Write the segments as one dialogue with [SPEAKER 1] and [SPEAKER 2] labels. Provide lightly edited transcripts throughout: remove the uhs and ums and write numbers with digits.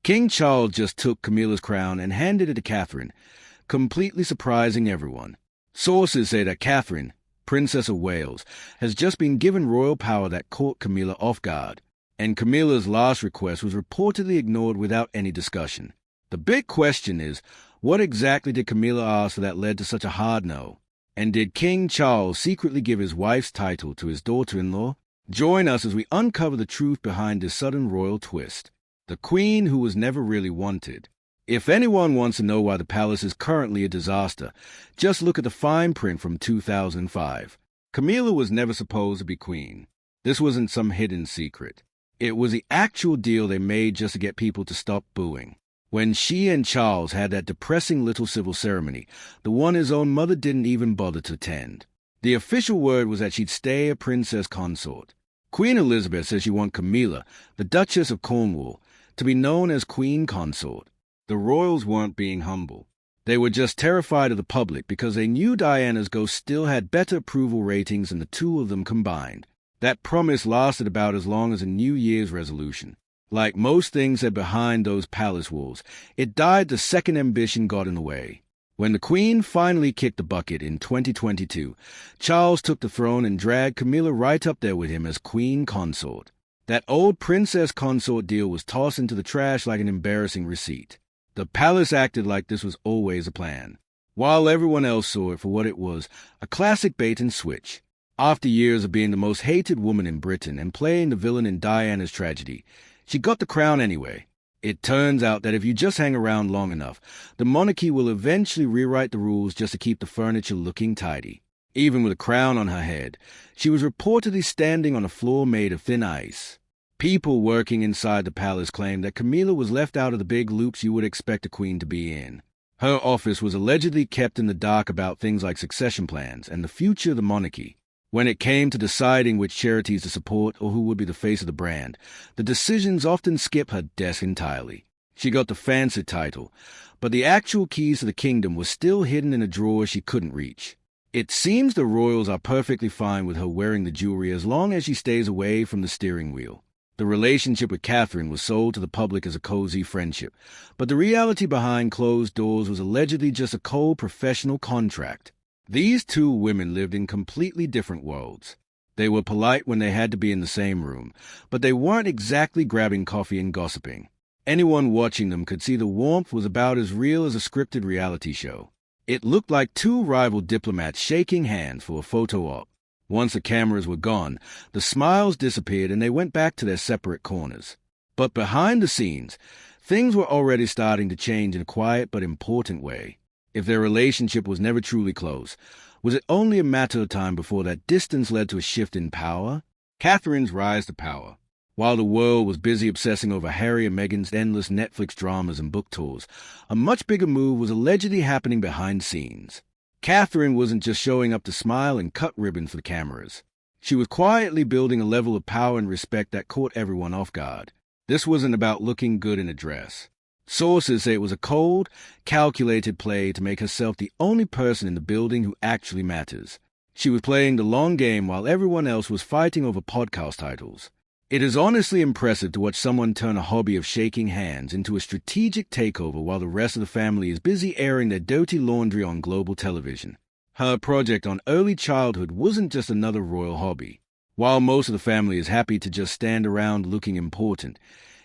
[SPEAKER 1] King Charles just took Camilla's crown and handed it to Catherine, completely surprising everyone. Sources say that Catherine, Princess of Wales, has just been given royal power that caught Camilla off guard, and Camilla's last request was reportedly ignored without any discussion. The big question is, what exactly did Camilla ask that led to such a hard no? And did King Charles secretly give his wife's title to his daughter-in-law? Join us as we uncover the truth behind this sudden royal twist. The Queen who was never really wanted. If anyone wants to know why the palace is currently a disaster, just look at the fine print from 2005. Camilla was never supposed to be queen. This wasn't some hidden secret. It was the actual deal they made just to get people to stop booing. When she and Charles had that depressing little civil ceremony, the one his own mother didn't even bother to attend. The official word was that she'd stay a princess consort. Queen Elizabeth says she wanted Camilla, the Duchess of Cornwall, to be known as Queen Consort. The royals weren't being humble. They were just terrified of the public because they knew Diana's ghost still had better approval ratings than the two of them combined. That promise lasted about as long as a New Year's resolution. Like most things that behind those palace walls, it died the second ambition got in the way. When the Queen finally kicked the bucket in 2022, Charles took the throne and dragged Camilla right up there with him as Queen Consort. That old princess consort deal was tossed into the trash like an embarrassing receipt. The palace acted like this was always a plan, while everyone else saw it for what it was, a classic bait and switch. After years of being the most hated woman in Britain and playing the villain in Diana's tragedy, she got the crown anyway. It turns out that if you just hang around long enough, the monarchy will eventually rewrite the rules just to keep the furniture looking tidy. Even with a crown on her head, she was reportedly standing on a floor made of thin ice. People working inside the palace claimed that Camilla was left out of the big loops you would expect a queen to be in. Her office was allegedly kept in the dark about things like succession plans and the future of the monarchy. When it came to deciding which charities to support or who would be the face of the brand, the decisions often skipped her desk entirely. She got the fancy title, but the actual keys to the kingdom were still hidden in a drawer she couldn't reach. It seems the royals are perfectly fine with her wearing the jewelry as long as she stays away from the steering wheel. The relationship with Catherine was sold to the public as a cozy friendship, but the reality behind closed doors was allegedly just a cold professional contract. These two women lived in completely different worlds. They were polite when they had to be in the same room, but they weren't exactly grabbing coffee and gossiping. Anyone watching them could see the warmth was about as real as a scripted reality show. It looked like two rival diplomats shaking hands for a photo op. Once the cameras were gone, the smiles disappeared and they went back to their separate corners. But behind the scenes, things were already starting to change in a quiet but important way. If their relationship was never truly close, was it only a matter of time before that distance led to a shift in power? Catherine's rise to power. While the world was busy obsessing over Harry and Meghan's endless Netflix dramas and book tours, a much bigger move was allegedly happening behind the scenes. Catherine wasn't just showing up to smile and cut ribbons for the cameras. She was quietly building a level of power and respect that caught everyone off guard. This wasn't about looking good in a dress. Sources say it was a cold, calculated play to make herself the only person in the building who actually matters. She was playing the long game while everyone else was fighting over podcast titles. It is honestly impressive to watch someone turn a hobby of shaking hands into a strategic takeover while the rest of the family is busy airing their dirty laundry on global television. Her project on early childhood wasn't just another royal hobby. While most of the family is happy to just stand around looking important,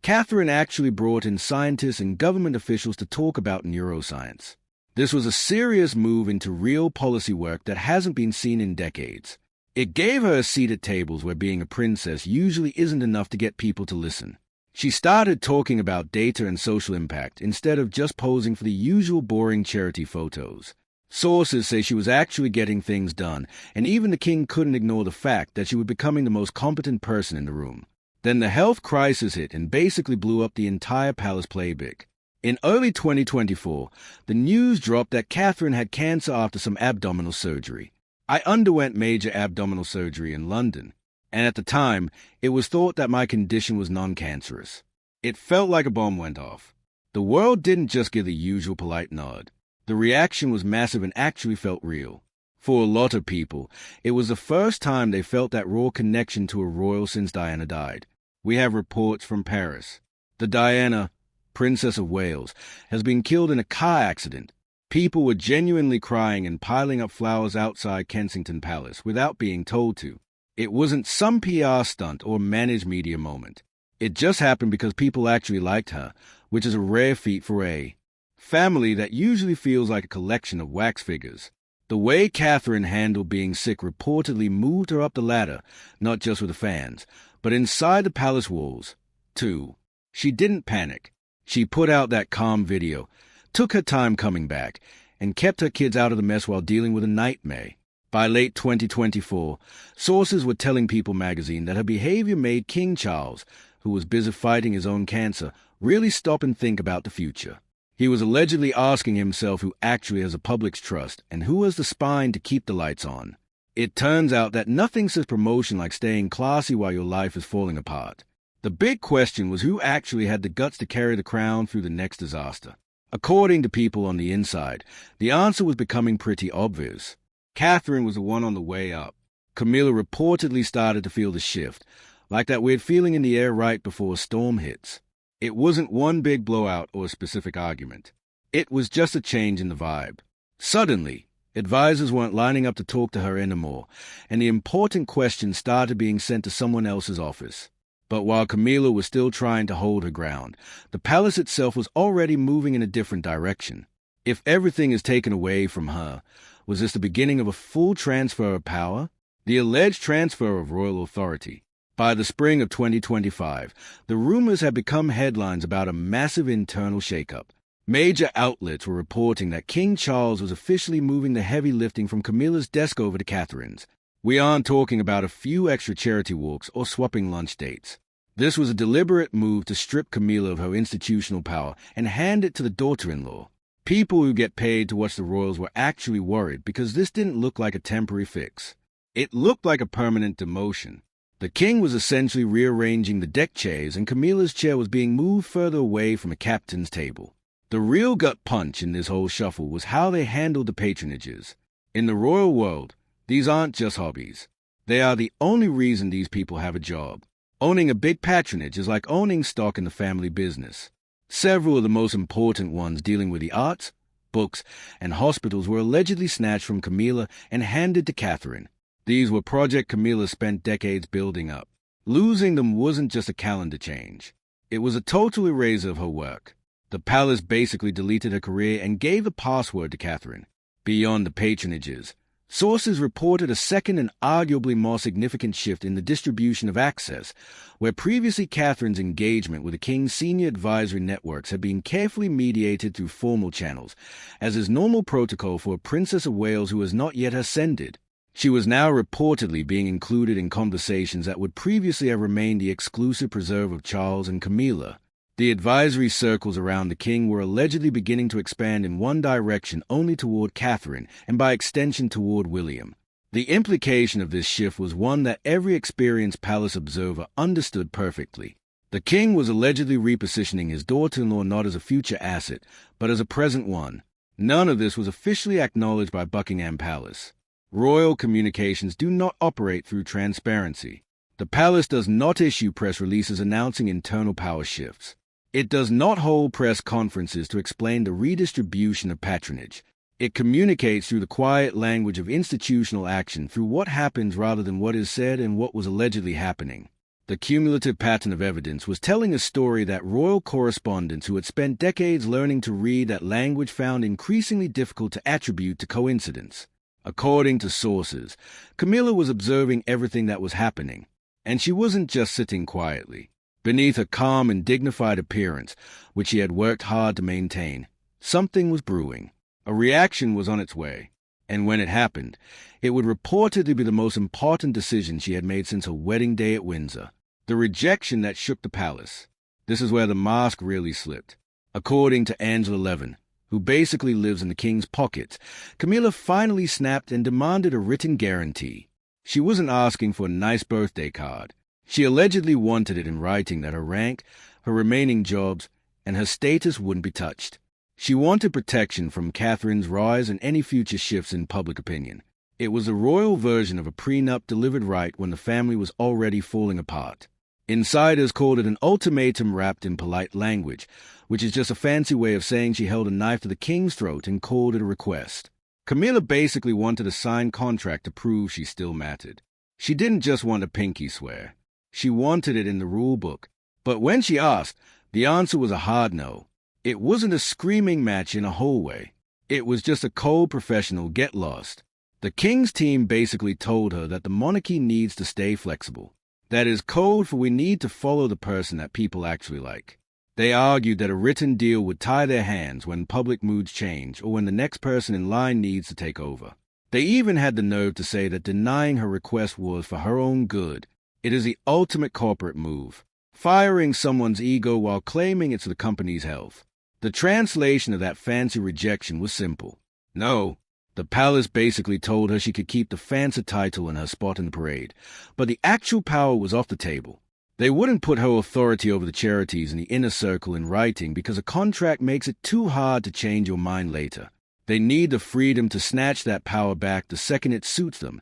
[SPEAKER 1] Catherine actually brought in scientists and government officials to talk about neuroscience. This was a serious move into real policy work that hasn't been seen in decades. It gave her a seat at tables where being a princess usually isn't enough to get people to listen. She started talking about data and social impact instead of just posing for the usual boring charity photos. Sources say she was actually getting things done, and even the king couldn't ignore the fact that she was becoming the most competent person in the room. Then the health crisis hit and basically blew up the entire palace playbook. In early 2024, the news dropped that Catherine had cancer after some abdominal surgery. I underwent major abdominal surgery in London, and at the time, it was thought that my condition was non-cancerous. It felt like a bomb went off. The world didn't just give the usual polite nod. The reaction was massive and actually felt real. For a lot of people, it was the first time they felt that raw connection to a royal since Diana died. We have reports from Paris. The Diana, Princess of Wales, has been killed in a car accident. People were genuinely crying and piling up flowers outside Kensington Palace without being told to. It wasn't some PR stunt or managed media moment. It just happened because people actually liked her, which is a rare feat for a family that usually feels like a collection of wax figures. The way Catherine handled being sick reportedly moved her up the ladder, not just with the fans, but inside the palace walls, too. She didn't panic. She put out that calm video, took her time coming back, and kept her kids out of the mess while dealing with a nightmare. By late 2024, sources were telling People magazine that her behavior made King Charles, who was busy fighting his own cancer, really stop and think about the future. He was allegedly asking himself who actually has the public's trust and who has the spine to keep the lights on. It turns out that nothing says promotion like staying classy while your life is falling apart. The big question was who actually had the guts to carry the crown through the next disaster. According to people on the inside, the answer was becoming pretty obvious. Catherine was the one on the way up. Camilla reportedly started to feel the shift, like that weird feeling in the air right before a storm hits. It wasn't one big blowout or a specific argument. It was just a change in the vibe. Suddenly, advisors weren't lining up to talk to her anymore, and the important questions started being sent to someone else's office. But while Camilla was still trying to hold her ground, the palace itself was already moving in a different direction. If everything is taken away from her, was this the beginning of a full transfer of power? The alleged transfer of royal authority. By the spring of 2025, the rumors had become headlines about a massive internal shakeup. Major outlets were reporting that King Charles was officially moving the heavy lifting from Camilla's desk over to Catherine's. We aren't talking about a few extra charity walks or swapping lunch dates. This was a deliberate move to strip Camilla of her institutional power and hand it to the daughter-in-law. People who get paid to watch the royals were actually worried because this didn't look like a temporary fix. It looked like a permanent demotion. The king was essentially rearranging the deck chairs and Camilla's chair was being moved further away from a captain's table. The real gut punch in this whole shuffle was how they handled the patronages. In the royal world, these aren't just hobbies. They are the only reason these people have a job. Owning a big patronage is like owning stock in the family business. Several of the most important ones dealing with the arts, books, and hospitals were allegedly snatched from Camilla and handed to Catherine. These were projects Camilla spent decades building up. Losing them wasn't just a calendar change. It was a total erasure of her work. The palace basically deleted her career and gave the password to Catherine. Beyond the patronages, sources reported a second and arguably more significant shift in the distribution of access, where previously Catherine's engagement with the king's senior advisory networks had been carefully mediated through formal channels, as is normal protocol for a Princess of Wales who has not yet ascended. She was now reportedly being included in conversations that would previously have remained the exclusive preserve of Charles and Camilla. The advisory circles around the king were allegedly beginning to expand in one direction only toward Catherine and by extension toward William. The implication of this shift was one that every experienced palace observer understood perfectly. The king was allegedly repositioning his daughter-in-law not as a future asset, but as a present one. None of this was officially acknowledged by Buckingham Palace. Royal communications do not operate through transparency. The palace does not issue press releases announcing internal power shifts. It does not hold press conferences to explain the redistribution of patronage. It communicates through the quiet language of institutional action through what happens rather than what is said and what was allegedly happening. The cumulative pattern of evidence was telling a story that royal correspondents who had spent decades learning to read that language found increasingly difficult to attribute to coincidence. According to sources, Camilla was observing everything that was happening, and she wasn't just sitting quietly. Beneath a calm and dignified appearance, which she had worked hard to maintain, something was brewing. A reaction was on its way, and when it happened, it would reportedly be the most important decision she had made since her wedding day at Windsor. The rejection that shook the palace. This is where the mask really slipped. According to Angela Levin, who basically lives in the king's pockets, Camilla finally snapped and demanded a written guarantee. She wasn't asking for a nice birthday card. She allegedly wanted it in writing that her rank, her remaining jobs, and her status wouldn't be touched. She wanted protection from Catherine's rise and any future shifts in public opinion. It was a royal version of a prenup delivered right when the family was already falling apart. Insiders called it an ultimatum wrapped in polite language, which is just a fancy way of saying she held a knife to the king's throat and called it a request. Camilla basically wanted a signed contract to prove she still mattered. She didn't just want a pinky swear. She wanted it in the rule book. But when she asked, the answer was a hard no. It wasn't a screaming match in a hallway. It was just a cold professional get lost. The king's team basically told her that the monarchy needs to stay flexible. That is code for we need to follow the person that people actually like. They argued that a written deal would tie their hands when public moods change or when the next person in line needs to take over. They even had the nerve to say that denying her request was for her own good. It is the ultimate corporate move, firing someone's ego while claiming it's the company's health. The translation of that fancy rejection was simple. No. The palace basically told her she could keep the fancy title and her spot in the parade, but the actual power was off the table. They wouldn't put her authority over the charities in the inner circle in writing because a contract makes it too hard to change your mind later. They need the freedom to snatch that power back the second it suits them,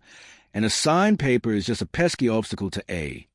[SPEAKER 1] and a signed paper is just a pesky obstacle to A.